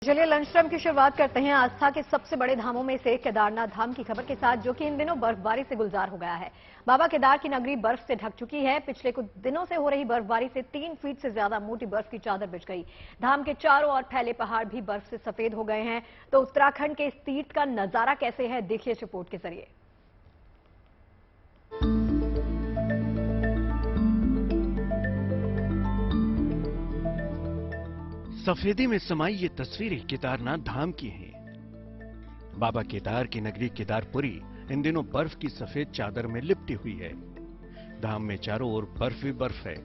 चलिए lunch time की शुरुआत करते हैं आस्था के सबसे बड़े धामों में से केदारनाथ धाम की खबर के साथ, जो कि इन दिनों बर्फबारी से गुलजार हो गया है। बाबा केदार की नगरी बर्फ से ढक चुकी है। पिछले कुछ दिनों से हो रही बर्फबारी से 3 फीट से ज्यादा मोटी बर्फ की चादर बिछ गई। धाम के चारों ओर फैले पहाड़ भी बर्फ से सफेद हो गए हैं। तो उत्तराखंड के इस तीर्थ का नजारा कैसे है, देखिए इस रिपोर्ट के जरिए। सफेदी में समाई ये तस्वीरें केदारनाथ धाम की हैं। बाबा केदार की नगरी केदारपुरी इन दिनों बर्फ की सफेद चादर में लिपटी हुई है। धाम में चारों ओर बर्फ ही बर्फ है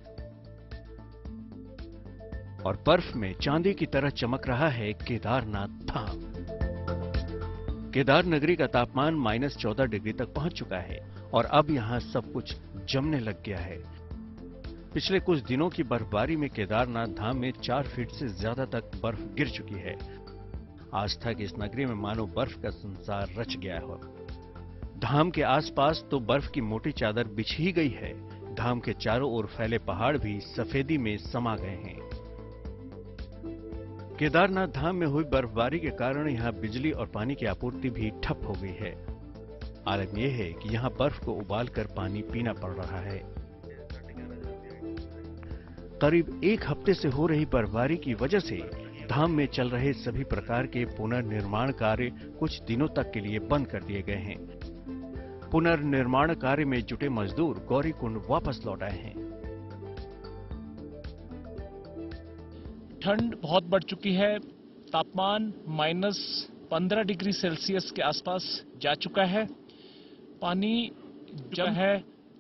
और बर्फ में चांदी की तरह चमक रहा है केदारनाथ धाम। केदार नगरी का तापमान -14 डिग्री तक पहुंच चुका है और अब यहां सब कुछ जमने लग गया है। पिछले कुछ दिनों की बर्फबारी में केदारनाथ धाम में 4 फीट से ज्यादा तक बर्फ गिर चुकी है। आस्था की इस नगरी में मानो बर्फ का संसार रच गया हो। धाम के आसपास तो बर्फ की मोटी चादर बिछ ही गई है। धाम के चारों ओर फैले पहाड़ भी सफेदी में समा गए हैं। केदारनाथ धाम में हुई बर्फबारी के कारण यहां बिजली और पानी की आपूर्ति भी ठप हो गई है। आलम यह है कि यहां बर्फ को उबालकर पानी पीना पड़ रहा है। करीब 1 हफ्ते से हो रही बर्फबारी की वजह से धाम में चल रहे सभी प्रकार के पुनर्निर्माण कार्य कुछ दिनों तक के लिए बंद कर दिए गए हैं। पुनर्निर्माण कार्य में जुटे मजदूर गौरीकुंड वापस लौट आए हैं। ठंड बहुत बढ़ चुकी है। तापमान -15 डिग्री सेल्सियस के आसपास जा चुका है। पानी जब है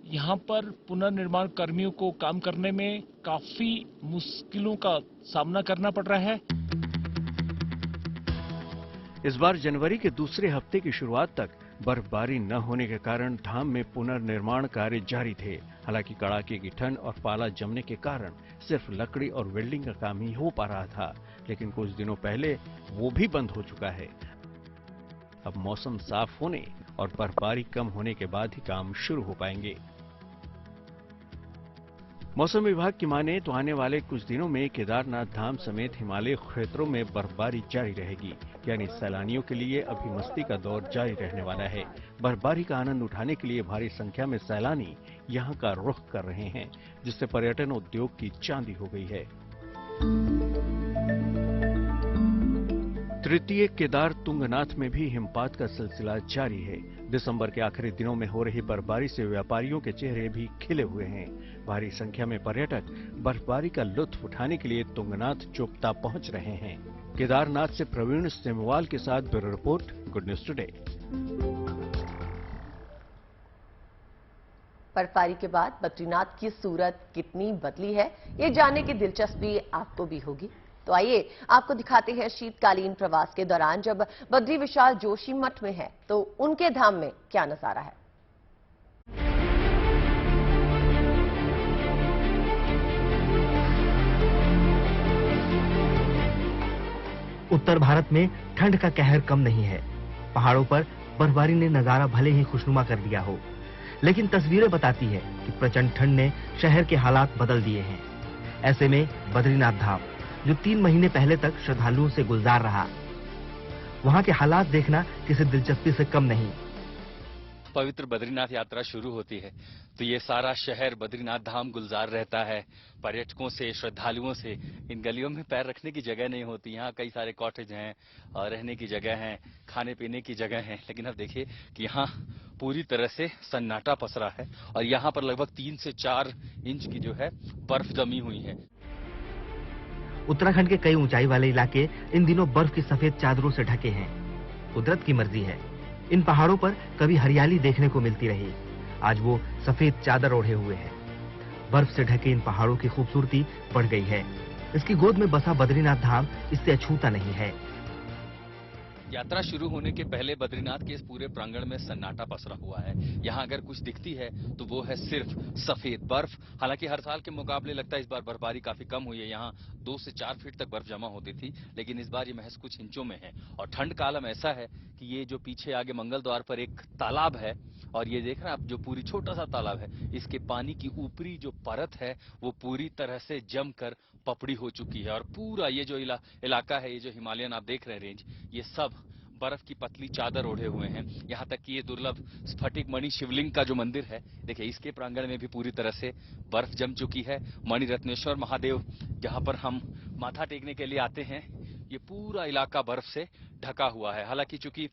यहाँ पर पुनर्निर्माण कर्मियों को काम करने में काफी मुश्किलों का सामना करना पड़ रहा है। इस बार जनवरी के दूसरे हफ्ते की शुरुआत तक बर्फबारी न होने के कारण धाम में पुनर्निर्माण कार्य जारी थे। हालांकि कड़ाके की ठंड और पाला जमने के कारण सिर्फ लकड़ी और वेल्डिंग का काम ही हो पा रहा था, लेकिन कुछ दिनों पहले वो भी बंद हो चुका है। अब मौसम साफ होने और बर्फबारी कम होने के बाद ही काम शुरू हो पाएंगे। मौसम विभाग की माने तो आने वाले कुछ दिनों में केदारनाथ धाम समेत हिमालय क्षेत्रों में बर्फबारी जारी रहेगी, यानी सैलानियों के लिए अभी मस्ती का दौर जारी रहने वाला है। बर्फबारी का आनंद उठाने के लिए भारी संख्या में सैलानी यहां का रुख कर रहे हैं, जिससे पर्यटन उद्योग की चांदी हो गई है। तृतीय केदार तुंगनाथ में भी हिमपात का सिलसिला जारी है। दिसंबर के आखिरी दिनों में हो रही बर्फबारी से व्यापारियों के चेहरे भी खिले हुए हैं। भारी संख्या में पर्यटक बर्फबारी का लुत्फ उठाने के लिए तुंगनाथ चोपता पहुंच रहे हैं। केदारनाथ से प्रवीण सेमवाल के साथ bureau report, good news today. बर्फबारी के बाद बद्रीनाथ की सूरत कितनी बदली है, ये जानने की दिलचस्पी आपको भी होगी। तो आइए आपको दिखाते हैं शीतकालीन प्रवास के दौरान जब बद्री विशाल जोशी मठ में है तो उनके धाम में क्या नजारा है। उत्तर भारत में ठंड का कहर कम नहीं है। पहाड़ों पर बर्फबारी ने नजारा भले ही खुशनुमा कर दिया हो, लेकिन तस्वीरें बताती है कि प्रचंड ठंड ने शहर के हालात बदल दिए हैं। ऐसे में बद्रीनाथ धाम, जो 3 महीने पहले तक श्रद्धालुओं से गुलजार रहा, वहां के हालात देखना किसी दिलचस्पी से कम नहीं। पवित्र बद्रीनाथ यात्रा शुरू होती है तो ये सारा शहर बद्रीनाथ धाम गुलजार रहता है। पर्यटकों से, श्रद्धालुओं से इन गलियों में पैर रखने की जगह नहीं होती। यहाँ कई सारे कॉटेज हैं और रहने की जगह है, खाने पीने की जगह है, लेकिन अब देखिए कि यहाँ पूरी तरह से सन्नाटा पसरा है और यहाँ पर लगभग 3 से 4 इंच की जो है बर्फ जमी हुई है। उत्तराखंड के कई ऊंचाई वाले इलाके इन दिनों बर्फ की सफेद चादरों से ढके हैं। कुदरत की मर्जी है, इन पहाड़ों पर कभी हरियाली देखने को मिलती रही, आज वो सफेद चादर ओढ़े हुए हैं। बर्फ से ढके इन पहाड़ों की खूबसूरती बढ़ गई है। इसकी गोद में बसा बद्रीनाथ धाम इससे अछूता नहीं है। यात्रा शुरू होने के पहले बद्रीनाथ के इस पूरे प्रांगण में सन्नाटा पसरा हुआ है। यहाँ अगर कुछ दिखती है तो वो है सिर्फ सफेद बर्फ। हालांकि हर साल के मुकाबले लगता है इस बार बर्फबारी काफी कम हुई है। यहाँ 2 से 4 फीट तक बर्फ जमा होती थी, लेकिन इस बार ये महज कुछ इंचों में है। और ठंड का आलम ऐसा है कि ये जो पीछे आगे मंगल द्वार पर एक तालाब है और ये देख रहे हैं आप, जो पूरी छोटा सा तालाब है, इसके पानी की ऊपरी जो परत है वो पूरी तरह से जमकर पपड़ी हो चुकी है। और पूरा ये जो इलाका है, ये जो हिमालयन आप देख रहे हैं रेंज, ये सब बर्फ की पतली चादर ओढ़े हुए हैं। यहाँ तक कि ये दुर्लभ स्फटिक मणि शिवलिंग का जो मंदिर है, देखिए इसके प्रांगण में भी पूरी तरह से बर्फ जम चुकी है। मणिरत्नेश्वर महादेव, जहाँ पर हम माथा टेकने के लिए आते हैं, ये पूरा इलाका बर्फ से ढका हुआ है। हालांकि चूंकि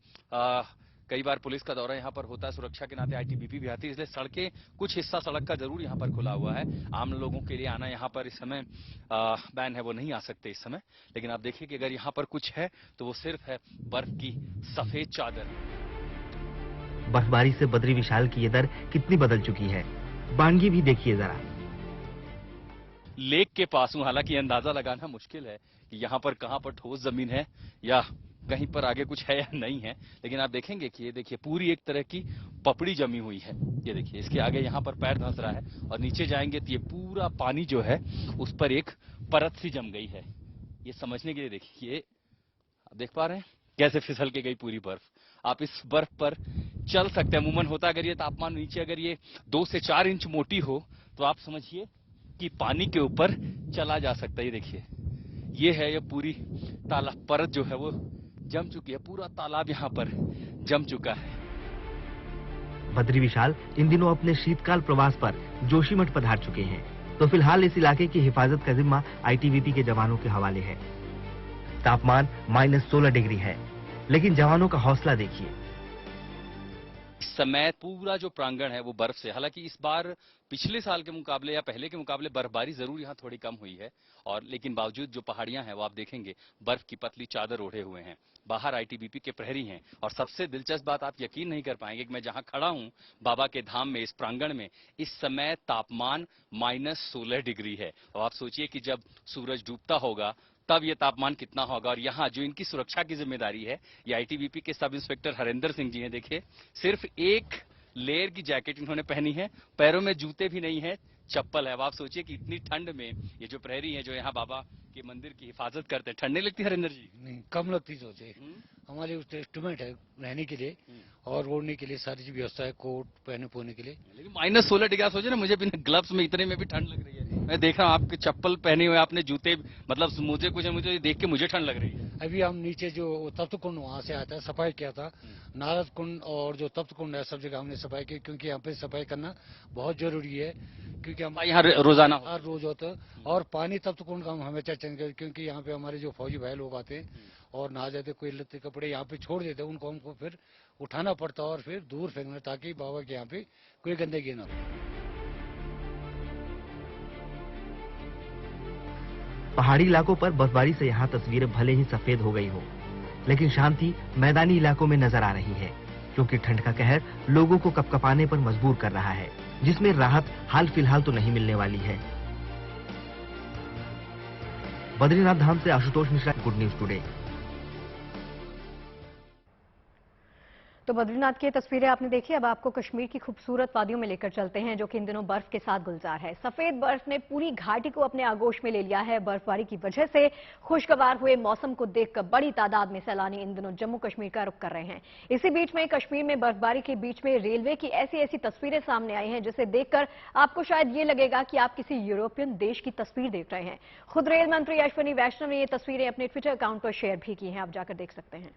कई बार पुलिस का दौरा यहाँ पर होता है, सुरक्षा के नाते आईटीबीपी भी आती है, इसलिए सड़कें, कुछ हिस्सा सड़क का जरूर यहाँ पर खुला हुआ है। आम लोगों के लिए आना यहाँ पर इस समय बैन है, वो नहीं आ सकते इस समय। लेकिन आप देखिए कि अगर यहाँ पर कुछ है तो वो सिर्फ है बर्फ की सफेद चादर। बर्फबारी से बद्री विशाल की ये दर कितनी बदल चुकी है, बानगी भी देखिए जरा। लेक के पास हूं, हालांकि अंदाजा लगाना मुश्किल है कि यहाँ पर कहां पर ठोस जमीन है या कहीं पर आगे कुछ है या नहीं है। लेकिन आप देखेंगे कि ये देखिए पूरी एक तरह की पपड़ी जमी हुई है। ये देखिए इसके आगे यहाँ पर पैर धंस रहा है और नीचे जाएंगे तो ये पूरा पानी जो है उस पर एक परत सी जम गई है। ये समझने के लिए देखिए, आप देख पा रहे हैं कैसे फिसल के गई पूरी बर्फ। आप इस बर्फ पर चल सकते हैं। अमूमन होता अगर ये तापमान नीचे अगर ये 2 से 4 इंच मोटी हो तो आप समझिए कि पानी के ऊपर चला जा सकता है। ये देखिए, ये है ये पूरी तालाब परत जो है वो जम चुकी है। पूरा तालाब यहाँ पर जम चुका है। बद्री विशाल इन दिनों अपने शीतकाल प्रवास पर जोशीमठ पधार चुके हैं, तो फिलहाल इस इलाके की हिफाजत का जिम्मा आईटीबीपी के जवानों के हवाले है। तापमान -16 डिग्री है, लेकिन जवानों का हौसला देखिए। इस समय पूरा जो प्रांगण है वो बर्फ से, हालांकि इस बार पिछले साल के मुकाबले या पहले के मुकाबले बर्फबारी जरूर यहाँ थोड़ी कम हुई है, और लेकिन बावजूद जो पहाड़ियां हैं वो आप देखेंगे बर्फ की पतली चादर ओढ़े हुए हैं। बाहर आईटीबीपी के प्रहरी हैं, और सबसे दिलचस्प बात आप यकीन नहीं कर पाएंगे कि मैं जहां खड़ा हूं बाबा के धाम में, इस प्रांगण में, इस समय तापमान -16 डिग्री है। और आप सोचिए कि जब सूरज डूबता होगा तब ये तापमान कितना होगा। और यहाँ जो इनकी सुरक्षा की जिम्मेदारी है, ये आईटीबीपी के सब इंस्पेक्टर हरेंद्र सिंह जी हैं। देखिए सिर्फ एक लेयर की जैकेट इन्होंने पहनी है, पैरों में जूते भी नहीं है, चप्पल है। अब आप सोचिए कि इतनी ठंड में ये जो प्रहरी हैं जो यहाँ बाबा के मंदिर की हिफाजत करते हैं, ठंड नहीं लगती हरेंद्र जी? नहीं, कम लगती सोचे। हमारे उस इंस्ट्रूमेंट है रहने के लिए और ओढ़ने के लिए सारी व्यवस्था है, कोट पहने पोने के लिए। लेकिन -16 डिग्री सोचे ना, मुझे बिना ग्लव्स में इतने में भी ठंड लग रही है। मैं देख रहा हूँ आपके चप्पल पहने हुए, आपने जूते, मतलब मुझे देख के मुझे ठंड लग रही है। अभी हम नीचे जो तप्त कुंड वहाँ से आया था, सफाई किया था। नारद कुंड और जो तप्त कुंड है सब जगह हमने सफाई की, क्योंकि यहाँ पे सफाई करना बहुत जरूरी है, क्योंकि हम यहाँ रोजाना हर रोज होता है। और पानी तप्त कुंड का हम हमेशा चेंज करें, क्योंकि यहाँ पे हमारे जो फौजी भाई लोग आते हैं और नहा जाते, कोई लत्ते कपड़े यहाँ पे छोड़ देते, उनको हमको फिर उठाना पड़ता और फिर दूर फेंकना, ताकि बाबा के यहाँ पे कोई गंदगी ना हो। पहाड़ी इलाकों पर बर्फबारी से यहाँ तस्वीरें भले ही सफेद हो गई हो, लेकिन शांति मैदानी इलाकों में नजर आ रही है, क्योंकि ठंड का कहर लोगों को कपकपाने पर मजबूर कर रहा है, जिसमें राहत हाल फिलहाल तो नहीं मिलने वाली है। बद्रीनाथ धाम से Ashutosh Mishra, good news today. तो बद्रीनाथ की तस्वीरें आपने देखी। अब आपको कश्मीर की खूबसूरत वादियों में लेकर चलते हैं, जो कि इन दिनों बर्फ के साथ गुलजार है। सफेद बर्फ ने पूरी घाटी को अपने आगोश में ले लिया है। बर्फबारी की वजह से खुशगवार हुए मौसम को देखकर बड़ी तादाद में सैलानी इन दिनों जम्मू कश्मीर का रुख कर रहे हैं। इसी बीच में कश्मीर में बर्फबारी के बीच में रेलवे की ऐसी तस्वीरें सामने आई हैं, जिसे देखकर आपको शायद ये लगेगा कि आप किसी यूरोपियन देश की तस्वीर देख रहे हैं। खुद रेल मंत्री अश्विनी वैष्णव ने ये तस्वीरें अपने ट्विटर अकाउंट पर शेयर भी की हैं, आप जाकर देख सकते हैं।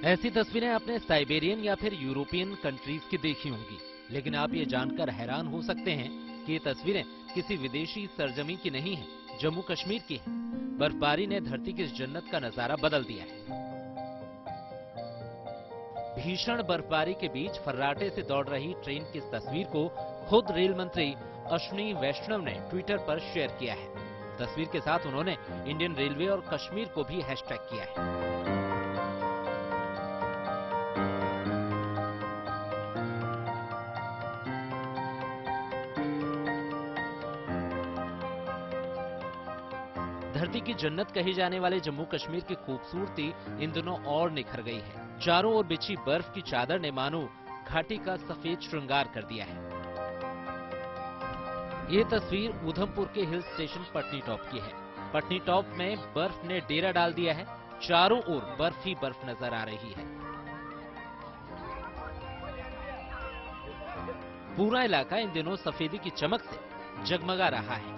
ऐसी तस्वीरें आपने साइबेरियन या फिर यूरोपियन कंट्रीज की देखी होंगी, लेकिन आप ये जानकर हैरान हो सकते हैं कि ये तस्वीरें किसी विदेशी सरजमी की नहीं है, जम्मू कश्मीर की है। बर्फबारी ने धरती की इस जन्नत का नजारा बदल दिया है। भीषण बर्फबारी के बीच फर्राटे से दौड़ रही ट्रेन की इस तस्वीर को खुद रेल मंत्री अश्विनी वैष्णव ने ट्विटर पर शेयर किया है। तस्वीर के साथ उन्होंने इंडियन रेलवे और कश्मीर को भी हैशटैग किया है। धरती की जन्नत कही जाने वाले जम्मू कश्मीर की खूबसूरती इन दिनों और निखर गई है। चारों ओर बिछी बर्फ की चादर ने मानो घाटी का सफेद श्रृंगार कर दिया है। ये तस्वीर उधमपुर के हिल स्टेशन पटनी टॉप की है। पटनी टॉप में बर्फ ने डेरा डाल दिया है। चारों ओर बर्फ ही बर्फ नजर आ रही है। पूरा इलाका इन दिनों सफेदी की चमक से जगमगा रहा है।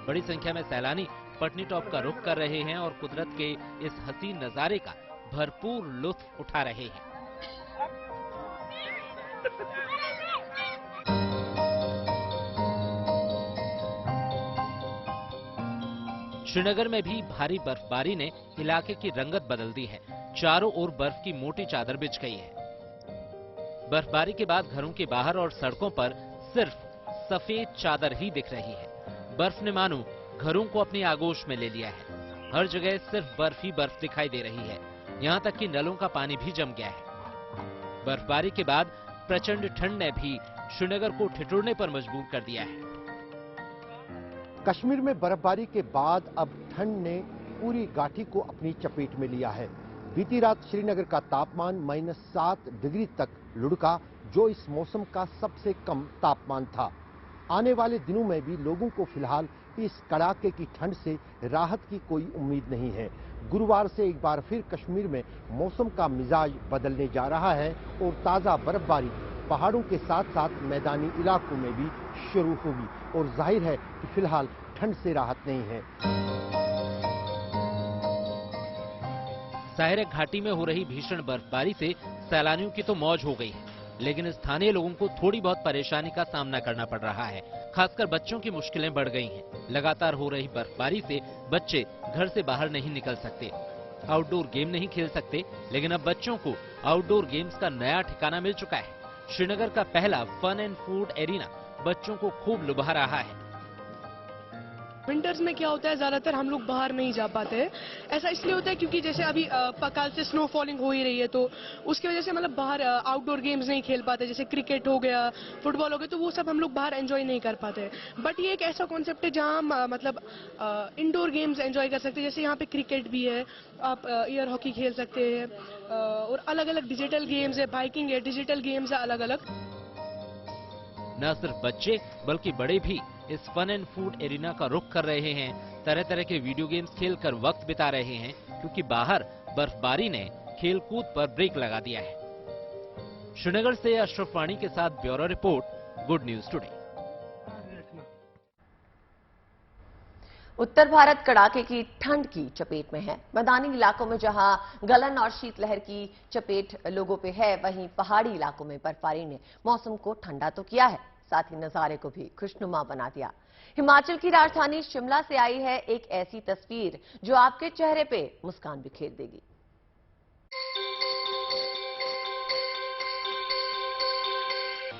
बड़ी संख्या में सैलानी पटनी टॉप का रुख कर रहे हैं और कुदरत के इस हसीन नजारे का भरपूर लुत्फ उठा रहे हैं। श्रीनगर में भी भारी बर्फबारी ने इलाके की रंगत बदल दी है। चारों ओर बर्फ की मोटी चादर बिछ गई है। बर्फबारी के बाद घरों के बाहर और सड़कों पर सिर्फ सफेद चादर ही दिख रही है। बर्फ ने मानो घरों को अपनी आगोश में ले लिया है। हर जगह सिर्फ बर्फ ही बर्फ दिखाई दे रही है। यहाँ तक कि नलों का पानी भी जम गया है। बर्फबारी के बाद प्रचंड ठंड ने भी श्रीनगर को ठिठुरने पर मजबूर कर दिया है। कश्मीर में बर्फबारी के बाद अब ठंड ने पूरी घाटी को अपनी चपेट में लिया है। बीती रात श्रीनगर का तापमान -7 डिग्री तक लुढ़का, जो इस मौसम का सबसे कम तापमान था। आने वाले दिनों में भी लोगों को फिलहाल इस कड़ाके की ठंड से राहत की कोई उम्मीद नहीं है। गुरुवार से एक बार फिर कश्मीर में मौसम का मिजाज बदलने जा रहा है और ताज़ा बर्फबारी पहाड़ों के साथ साथ मैदानी इलाकों में भी शुरू होगी और जाहिर है कि फिलहाल ठंड से राहत नहीं है। साहिर घाटी में हो रही भीषण बर्फबारी से सैलानियों की तो मौज हो गई है, लेकिन स्थानीय लोगों को थोड़ी बहुत परेशानी का सामना करना पड़ रहा है। खासकर बच्चों की मुश्किलें बढ़ गई हैं। लगातार हो रही बर्फबारी से बच्चे घर से बाहर नहीं निकल सकते, आउटडोर गेम नहीं खेल सकते। लेकिन अब बच्चों को आउटडोर गेम्स का नया ठिकाना मिल चुका है। श्रीनगर का पहला फन एंड फूड एरिना बच्चों को खूब लुभा रहा है। विंटर्स में क्या होता है, ज्यादातर हम लोग बाहर नहीं जा पाते हैं। ऐसा इसलिए होता है क्योंकि जैसे अभी कल से स्नो फॉलिंग हो ही रही है, तो उसकी वजह से मतलब बाहर आउटडोर गेम्स नहीं खेल पाते। जैसे क्रिकेट हो गया, फुटबॉल हो गया, तो वो सब हम लोग बाहर एंजॉय नहीं कर पाते। बट ये एक ऐसा कॉन्सेप्ट है जहाँ हम मतलब इंडोर गेम्स एंजॉय कर सकते हैं। जैसे यहाँ पे क्रिकेट भी है, आप एयर हॉकी खेल सकते हैं और अलग अलग डिजिटल गेम्स है, बाइकिंग है, डिजिटल गेम्स है अलग अलग। न सिर्फ बच्चे बल्कि बड़े भी इस फन एंड फूड एरिना का रुख कर रहे हैं। तरह तरह के वीडियो गेम्स खेलकर वक्त बिता रहे हैं, क्योंकि बाहर बर्फबारी ने खेल कूद पर ब्रेक लगा दिया है। श्रीनगर से अशरफ वाणी के साथ bureau report, good news today. उत्तर भारत कड़ाके की ठंड की चपेट में है। मैदानी इलाकों में जहां गलन और शीतलहर की चपेट लोगों पे है, वहीं पहाड़ी इलाकों में बर्फबारी ने मौसम को ठंडा तो किया है, साथ ही नजारे को भी खुशनुमा बना दिया। हिमाचल की राजधानी शिमला से आई है एक ऐसी तस्वीर जो आपके चेहरे पे मुस्कान बिखेर देगी।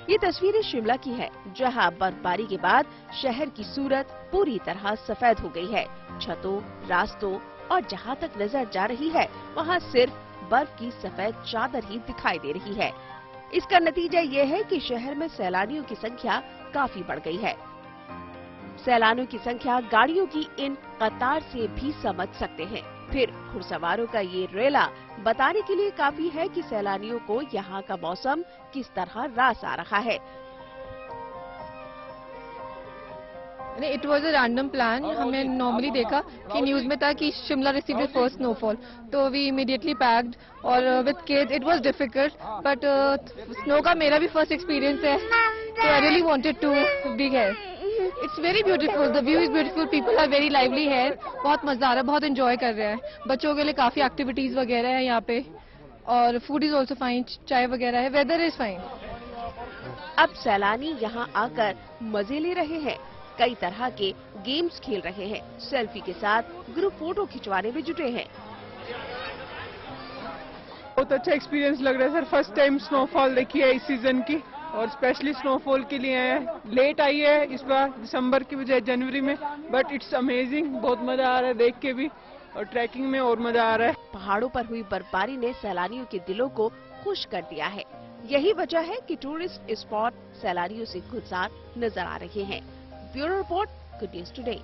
ये तस्वीरें शिमला की है, जहां बर्फबारी के बाद शहर की सूरत पूरी तरह सफेद हो गई है। छतों, रास्तों और जहां तक नजर जा रही है, वहां सिर्फ बर्फ की सफेद चादर ही दिखाई दे रही है। इसका नतीजा ये है कि शहर में सैलानियों की संख्या काफी बढ़ गई है। सैलानियों की संख्या गाड़ियों की इन कतार से भी समझ सकते हैं। फिर घुड़सवारों का ये रेला बताने के लिए काफी है कि सैलानियों को यहाँ का मौसम किस तरह रास आ रहा है। It was a random plan. हमने नॉर्मली देखा कि न्यूज में था कि Shimla received the first snowfall, तो वी इमीडिएटली पैक्ड और with kids it was difficult, but snow का मेरा भी फर्स्ट एक्सपीरियंस है, तो I really wanted to be here. It's very beautiful, the view is beautiful, people are very lively है, बहुत मजा आ रहा है, बहुत एंजॉय कर रहे हैं। बच्चों के लिए काफी एक्टिविटीज वगैरह है यहाँ पे, और फूड इज ऑल्सो फाइन, चाय वगैरह है, वेदर इज फाइन। अब सैलानी यहाँ आकर मजे ले रहे हैं, कई तरह के गेम्स खेल रहे हैं, सेल्फी के साथ ग्रुप फोटो खिंचवाने में जुटे हैं। बहुत अच्छा एक्सपीरियंस लग रहा है सर, फर्स्ट टाइम स्नोफॉल देखी है इस सीजन की, और स्पेशली स्नोफॉल के लिए आए हैं। लेट आई है इस बार, दिसंबर की बजाय जनवरी में, बट इट्स अमेजिंग, बहुत मजा आ रहा है देख के भी, और ट्रैकिंग में और मजा आ रहा है। पहाड़ों पर हुई बर्फबारी ने सैलानियों के दिलों को खुश कर दिया है। यही वजह है कि टूरिस्ट स्पॉट सैलानियों से गुलजार नजर आ रहे हैं। Bureau report, good news today.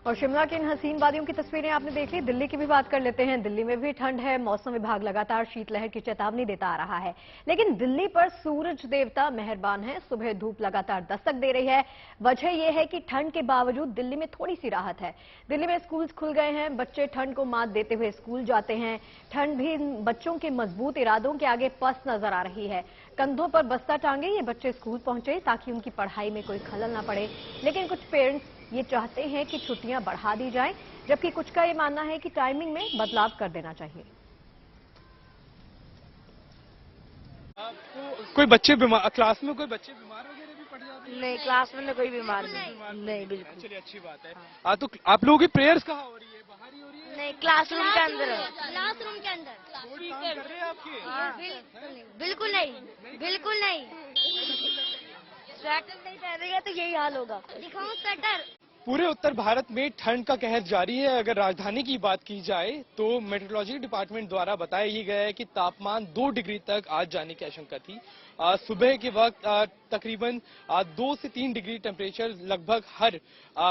और शिमला की इन हसीन वादियों की तस्वीरें आपने देख ली। दिल्ली की भी बात कर लेते हैं। दिल्ली में भी ठंड है। मौसम विभाग लगातार शीतलहर की चेतावनी देता आ रहा है, लेकिन दिल्ली पर सूरज देवता मेहरबान है। सुबह धूप लगातार दस्तक दे रही है। वजह यह है कि ठंड के बावजूद दिल्ली में थोड़ी सी राहत है। दिल्ली में स्कूल खुल गए हैं। बच्चे ठंड को मात देते हुए स्कूल जाते हैं। ठंड भी बच्चों के मजबूत इरादों के आगे पस्त नजर आ रही है। कंधों पर बस्ता टांगे ये बच्चे स्कूल पहुंचे ताकि उनकी पढ़ाई में कोई खलल ना पड़े, लेकिन कुछ पेरेंट्स ये चाहते हैं कि छुट्टियां बढ़ा दी जाएं, जबकि कुछ का ये मानना है कि टाइमिंग में बदलाव कर देना चाहिए। कोई बच्चे बीमार, क्लास में कोई बच्चे बीमार वगैरह भी पड़ जाते हैं? नहीं, क्लास में कोई बीमार नहीं बिल्कुल। चलिए अच्छी बात है। तो आप लोगों की प्रेयर्स कहाँ हो रही है? बाहर ही हो रही है? नहीं, क्लासरूम के अंदर। क्लासरूम के अंदर कोई काम कर रहे हैं आपके? बिल्कुल नहीं, बिल्कुल नहीं। स्वेटर नहीं पहनेंगे तो यही हाल होगा। दिखाऊं स्वेटर? पूरे उत्तर भारत में ठंड का कहर जारी है। अगर राजधानी की बात की जाए तो मेट्रोलॉजी डिपार्टमेंट द्वारा बताया ही गया है कि तापमान 2 डिग्री तक आज जाने की आशंका थी। सुबह के वक्त तकरीबन 2 से 3 डिग्री टेम्परेचर लगभग हर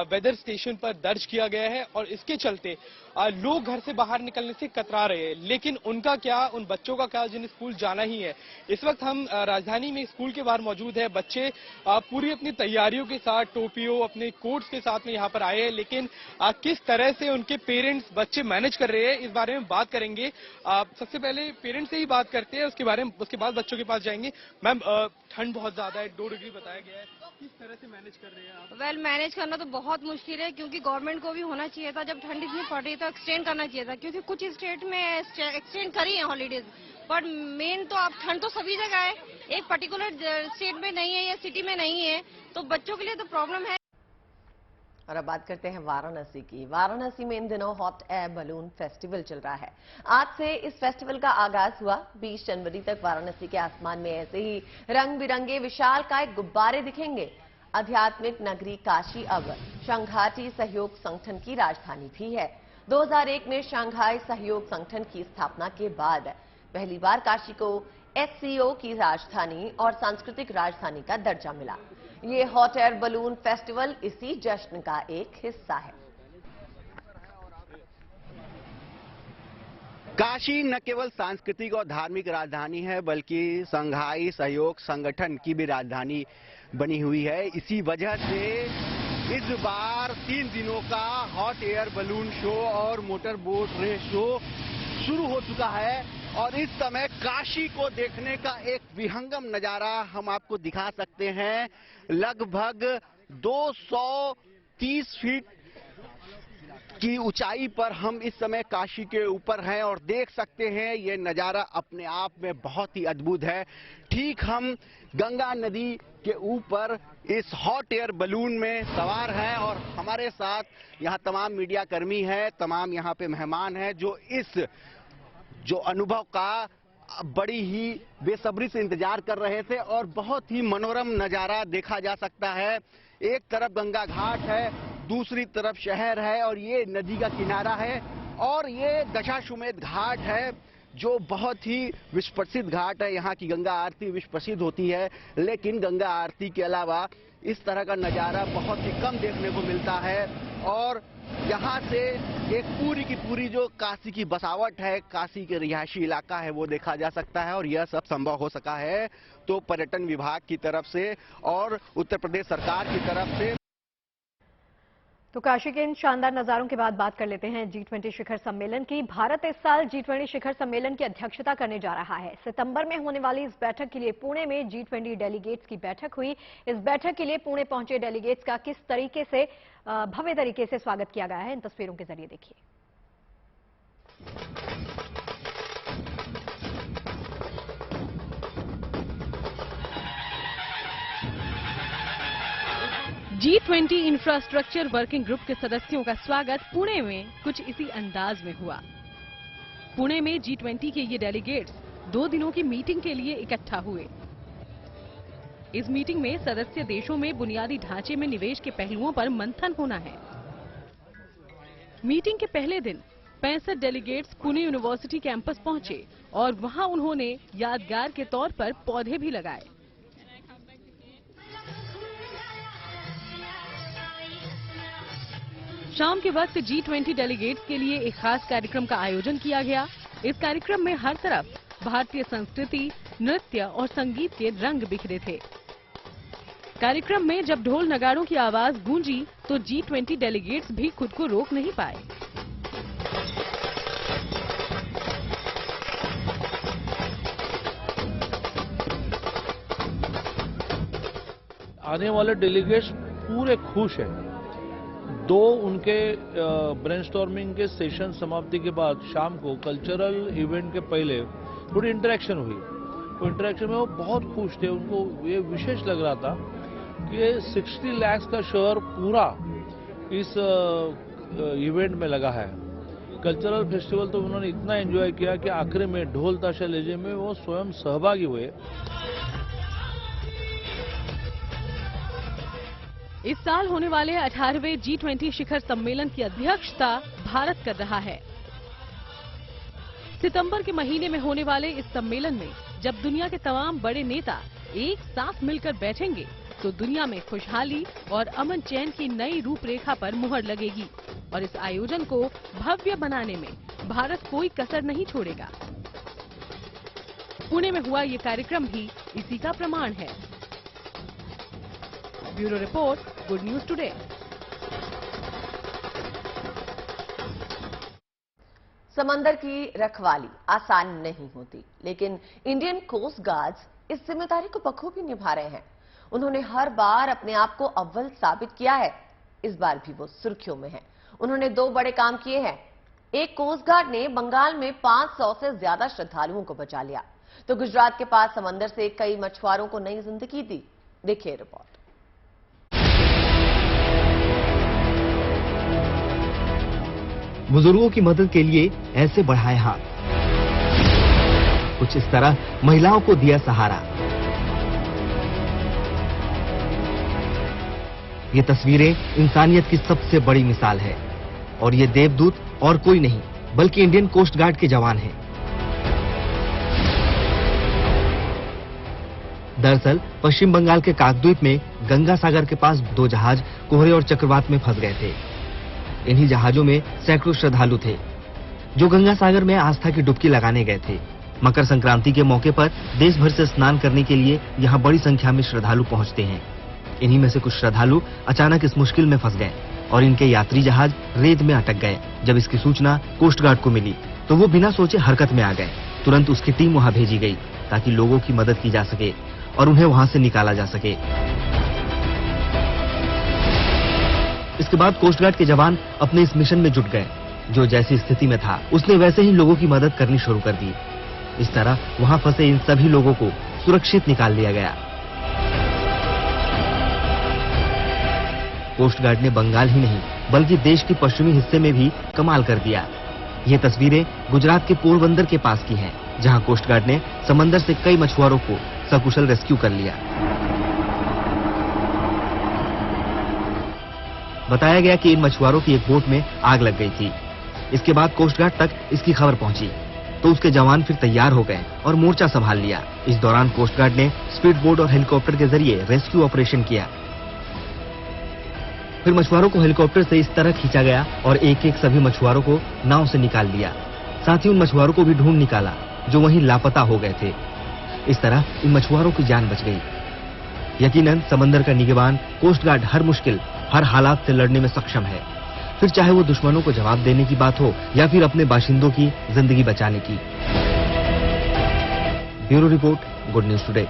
वेदर स्टेशन पर दर्ज किया गया है और इसके चलते लोग घर से बाहर निकलने से कतरा रहे हैं। लेकिन उनका क्या, उन बच्चों का क्या जिन्हें स्कूल जाना ही है। इस वक्त हम राजधानी में स्कूल के बाहर मौजूद है। बच्चे पूरी अपनी तैयारियों के साथ, टोपियों, अपने कोट्स के साथ में यहाँ पर आए हैं, लेकिन किस तरह से उनके पेरेंट्स बच्चे मैनेज कर रहे हैं इस बारे में बात करेंगे। सबसे पहले पेरेंट्स से ही बात करते हैं, उसके बाद बच्चों के पास जाएंगे। मैम, ठंड बहुत ज्यादा है, 2 डिग्री बताया गया है, किस तरह से मैनेज कर रहे हैं आप? वेल, मैनेज करना तो बहुत मुश्किल है, क्योंकि गवर्नमेंट को भी होना चाहिए था। जब ठंड इतनी पड़ रही तो एक्सटेंड करना चाहिए था, क्योंकि कुछ स्टेट में एक्सटेंड करी है हॉलीडेज, पर मेन तो अब ठंड तो सभी जगह है, एक पर्टिकुलर स्टेट में नहीं है या सिटी में नहीं है, तो बच्चों के लिए तो प्रॉब्लम है। और अब बात करते हैं वाराणसी की। वाराणसी में इन दिनों हॉट एयर बलून फेस्टिवल चल रहा है। आज से इस फेस्टिवल का आगाज हुआ। 20 जनवरी तक वाराणसी के आसमान में ऐसे ही रंग बिरंगे विशालकाय गुब्बारे दिखेंगे। आध्यात्मिक नगरी काशी अब शंघाई सहयोग संगठन की राजधानी भी है। 2001 में शंघाई सहयोग संगठन की स्थापना के बाद पहली बार काशी को SCO की राजधानी और सांस्कृतिक राजधानी का दर्जा मिला। ये हॉट एयर बलून फेस्टिवल इसी जश्न का एक हिस्सा है। काशी न केवल सांस्कृतिक और धार्मिक राजधानी है, बल्कि शंघाई सहयोग संगठन की भी राजधानी बनी हुई है। इसी वजह से इस बार 3 दिनों का हॉट एयर बलून शो और मोटर बोट रेस शो शुरू हो चुका है और इस समय काशी को देखने का एक विहंगम नजारा हम आपको दिखा सकते हैं। लगभग 230 फीट की ऊंचाई पर हम इस समय काशी के ऊपर हैं और देख सकते हैं ये नजारा अपने आप में बहुत ही अद्भुत है। ठीक हम गंगा नदी के ऊपर इस हॉट एयर बलून में सवार हैं और हमारे साथ यहाँ तमाम मीडिया कर्मी हैं, तमाम यहाँ पे मेहमान हैं जो अनुभव का बड़ी ही बेसब्री से इंतजार कर रहे थे और बहुत ही मनोरम नजारा देखा जा सकता है। एक तरफ गंगा घाट है, दूसरी तरफ शहर है और ये नदी का किनारा है और ये दशाश्वमेध घाट है जो बहुत ही विश्व प्रसिद्ध घाट है। यहाँ की गंगा आरती विश्व प्रसिद्ध होती है, लेकिन गंगा आरती के अलावा इस तरह का नजारा बहुत ही कम देखने को मिलता है और यहाँ से एक पूरी की पूरी जो काशी की बसावट है, काशी के रिहायशी इलाका है, वो देखा जा सकता है और यह सब संभव हो सका है तो पर्यटन विभाग की तरफ से और उत्तर प्रदेश सरकार की तरफ से। तो काशी के इन शानदार नजारों के बाद बात कर लेते हैं G20 शिखर सम्मेलन की। भारत इस साल G20 शिखर सम्मेलन की अध्यक्षता करने जा रहा है। सितंबर में होने वाली इस बैठक के लिए पुणे में G20 डेलीगेट्स की बैठक हुई। इस बैठक के लिए पुणे पहुंचे डेलीगेट्स का किस तरीके से भव्य तरीके से स्वागत किया गया है, इन तस्वीरों के जरिए देखिए। G20 इंफ्रास्ट्रक्चर वर्किंग ग्रुप के सदस्यों का स्वागत पुणे में कुछ इसी अंदाज में हुआ। पुणे में G20 के ये डेलीगेट्स 2 दिनों की मीटिंग के लिए इकट्ठा हुए। इस मीटिंग में सदस्य देशों में बुनियादी ढांचे में निवेश के पहलुओं पर मंथन होना है। मीटिंग के पहले दिन 65 डेलीगेट्स पुणे यूनिवर्सिटी कैंपस पहुंचे और वहां उन्होंने यादगार के तौर पर पौधे भी लगाए। शाम के वक्त G20 डेलीगेट्स के लिए एक खास कार्यक्रम का आयोजन किया गया। इस कार्यक्रम में हर तरफ भारतीय संस्कृति, नृत्य और संगीत के रंग बिखरे थे। कार्यक्रम में जब ढोल नगाड़ों की आवाज गूंजी तो G20 डेलीगेट्स भी खुद को रोक नहीं पाए। आने वाले डेलीगेट्स पूरे खुश हैं। 2 उनके ब्रेनस्टॉर्मिंग के सेशन समाप्ति के बाद शाम को कल्चरल इवेंट के पहले थोड़ी इंटरेक्शन हुई। तो इंटरेक्शन में वो बहुत खुश थे। उनको ये विशेष लग रहा था कि 60 लाख का शहर पूरा इस इवेंट में लगा है। कल्चरल फेस्टिवल तो उन्होंने इतना एंजॉय किया कि आखिर में ढोल ताशा लेजे में वो स्वयं सहभागी हुए। इस साल होने वाले 18वें G20 शिखर सम्मेलन की अध्यक्षता भारत कर रहा है। सितंबर के महीने में होने वाले इस सम्मेलन में जब दुनिया के तमाम बड़े नेता एक साथ मिलकर बैठेंगे तो दुनिया में खुशहाली और अमन चैन की नई रूपरेखा पर मुहर लगेगी और इस आयोजन को भव्य बनाने में भारत कोई कसर नहीं छोड़ेगा। पुणे में हुआ ये कार्यक्रम भी इसी का प्रमाण है। Bureau report, good news today. समंदर की रखवाली आसान नहीं होती, लेकिन इंडियन कोस्ट गार्ड्स इस जिम्मेदारी को बखूबी निभा रहे हैं। उन्होंने हर बार अपने आप को अव्वल साबित किया है। इस बार भी वो सुर्खियों में हैं। उन्होंने 2 बड़े काम किए हैं। एक, कोस्ट गार्ड ने बंगाल में 500 से ज्यादा श्रद्धालुओं को बचा लिया, तो गुजरात के पास समंदर से कई मछुआरों को नई जिंदगी दी। देखिए रिपोर्ट। बुजुर्गों की मदद के लिए ऐसे बढ़ाए हाथ, कुछ इस तरह महिलाओं को दिया सहारा। ये तस्वीरें इंसानियत की सबसे बड़ी मिसाल है और ये देवदूत और कोई नहीं बल्कि इंडियन कोस्ट गार्ड के जवान हैं। दरअसल पश्चिम बंगाल के काकद्वीप में गंगा सागर के पास 2 जहाज कोहरे और चक्रवात में फंस गए थे। इन्हीं जहाजों में सैकड़ों श्रद्धालु थे जो गंगा सागर में आस्था की डुबकी लगाने गए थे। मकर संक्रांति के मौके पर देश भर से स्नान करने के लिए यहाँ बड़ी संख्या में श्रद्धालु पहुँचते हैं। इन्हीं में से कुछ श्रद्धालु अचानक इस मुश्किल में फंस गए और इनके यात्री जहाज रेत में अटक गए। जब इसकी सूचना कोस्ट गार्ड को मिली तो वो बिना सोचे हरकत में आ गए। तुरंत उसकी टीम वहां भेजी गई ताकि लोगों की मदद की जा सके और उन्हें वहां से निकाला जा सके। इसके बाद कोस्ट गार्ड के जवान अपने इस मिशन में जुट गए। जो जैसी स्थिति में था उसने वैसे ही लोगों की मदद करनी शुरू कर दी। इस तरह वहां फंसे इन सभी लोगों को सुरक्षित निकाल लिया गया। कोस्ट गार्ड ने बंगाल ही नहीं बल्कि देश के पश्चिमी हिस्से में भी कमाल कर दिया। ये तस्वीरें गुजरात के पोरबंदर के पास की हैं, जहां कोस्ट गार्ड ने समंदर से कई मछुआरों को सकुशल रेस्क्यू कर लिया। बताया गया कि इन मछुआरों की एक बोट में आग लग गई थी। इसके बाद कोस्ट गार्ड तक इसकी खबर पहुंची तो उसके जवान फिर तैयार हो गए और मोर्चा संभाल लिया। इस दौरान कोस्ट गार्ड ने स्पीड बोट और हेलीकॉप्टर के जरिए रेस्क्यू ऑपरेशन किया। फिर मछुआरों को हेलीकॉप्टर से इस तरह खींचा गया और एक एक सभी मछुआरों को नाव से निकाल लिया। साथ ही उन मछुआरों को भी ढूंढ निकाला जो वहीं लापता हो गए थे। इस तरह इन मछुआरों की जान बच गई। यकीनन समंदर का निगहबान कोस्ट गार्ड हर मुश्किल, हर हालात से लड़ने में सक्षम है, फिर चाहे वो दुश्मनों को जवाब देने की बात हो या फिर अपने बाशिंदों की जिंदगी बचाने की। Bureau report, good news today.